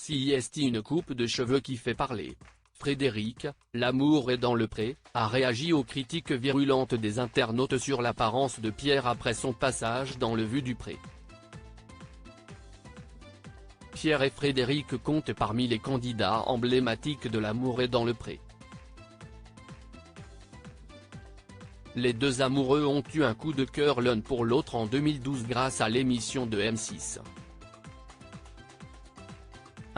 CIST une coupe de cheveux qui fait parler. Frédéric, l'amour est dans le pré, a réagi aux critiques virulentes des internautes sur l'apparence de Pierre après son passage dans le Vue du Pré. Pierre et Frédéric comptent parmi les candidats emblématiques de l'amour est dans le pré. Les deux amoureux ont eu un coup de cœur l'un pour l'autre en 2012 grâce à l'émission de M6.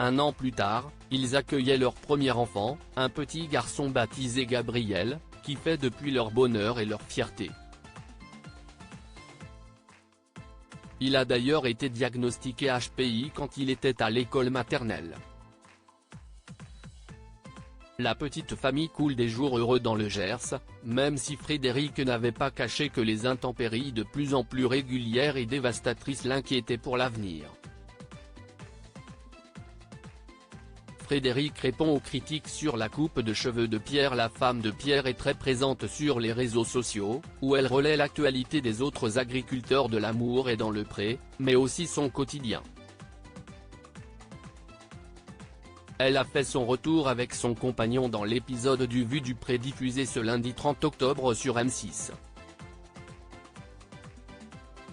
Un an plus tard, ils accueillaient leur premier enfant, un petit garçon baptisé Gabriel, qui fait depuis leur bonheur et leur fierté. Il a d'ailleurs été diagnostiqué HPI quand il était à l'école maternelle. La petite famille coule des jours heureux dans le Gers, même si Frédéric n'avait pas caché que les intempéries de plus en plus régulières et dévastatrices l'inquiétaient pour l'avenir. Frédéric répond aux critiques sur la coupe de cheveux de Pierre. La femme de Pierre est très présente sur les réseaux sociaux, où elle relaie l'actualité des autres agriculteurs de l'amour et dans le pré, mais aussi son quotidien. Elle a fait son retour avec son compagnon dans l'épisode du Vue du Pré diffusé ce lundi 30 octobre sur M6.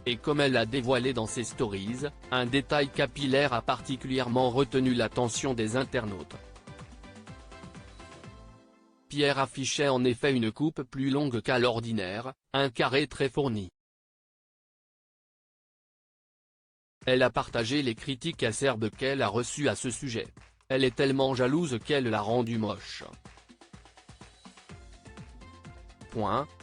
Et comme elle l'a dévoilé dans ses stories, un détail capillaire a particulièrement retenu l'attention des internautes. Pierre affichait en effet une coupe plus longue qu'à l'ordinaire, un carré très fourni. Elle a partagé les critiques acerbes qu'elle a reçues à ce sujet. Elle est tellement jalouse qu'elle l'a rendu moche.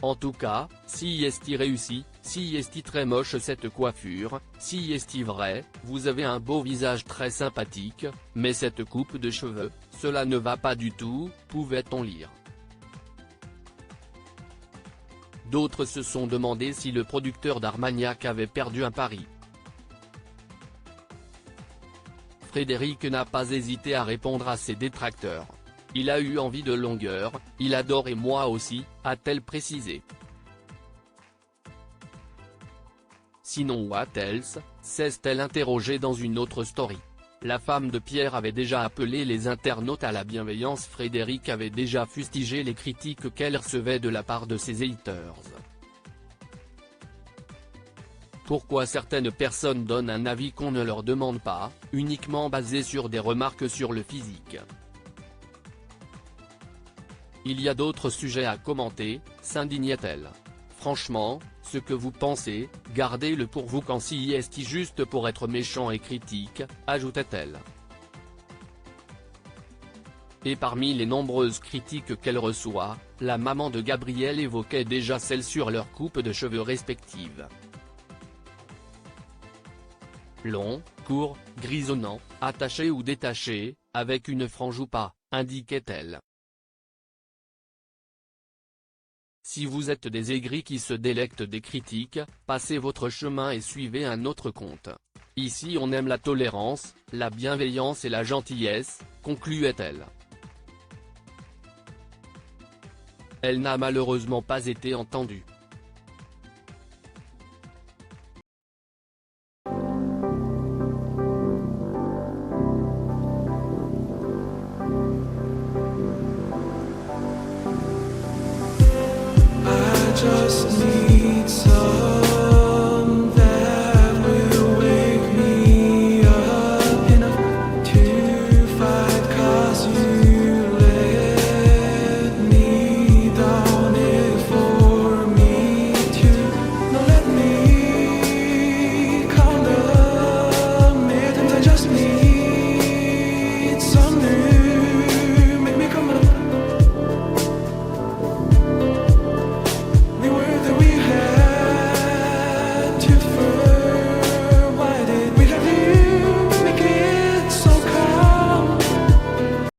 En tout cas, CIST réussi, CIST très moche cette coiffure, CIST vrai, vous avez un beau visage très sympathique, mais cette coupe de cheveux, cela ne va pas du tout, pouvait-on lire. D'autres se sont demandé si le producteur d'Armagnac avait perdu un pari. Frédéric n'a pas hésité à répondre à ses détracteurs. Il a eu envie de longueur, il adore et moi aussi, a-t-elle précisé. Sinon what else, s'est-elle interrogée dans une autre story. La femme de Pierre avait déjà appelé les internautes à la bienveillance. Frédéric avait déjà fustigé les critiques qu'elle recevait de la part de ses haters. Pourquoi certaines personnes donnent un avis qu'on ne leur demande pas, uniquement basé sur des remarques sur le physique. Il y a d'autres sujets à commenter, s'indignait-elle. Franchement, ce que vous pensez, gardez-le pour vous quand CIST juste pour être méchant et critique, ajoutait-elle. Et parmi les nombreuses critiques qu'elle reçoit, la maman de Gabriel évoquait déjà celle sur leur coupe de cheveux respective. Long, court, grisonnant, attaché ou détaché, avec une frange ou pas, indiquait-elle. Si vous êtes des aigris qui se délectent des critiques, passez votre chemin et suivez un autre compte. Ici on aime la tolérance, la bienveillance et la gentillesse, concluait-elle. Elle n'a malheureusement pas été entendue. Just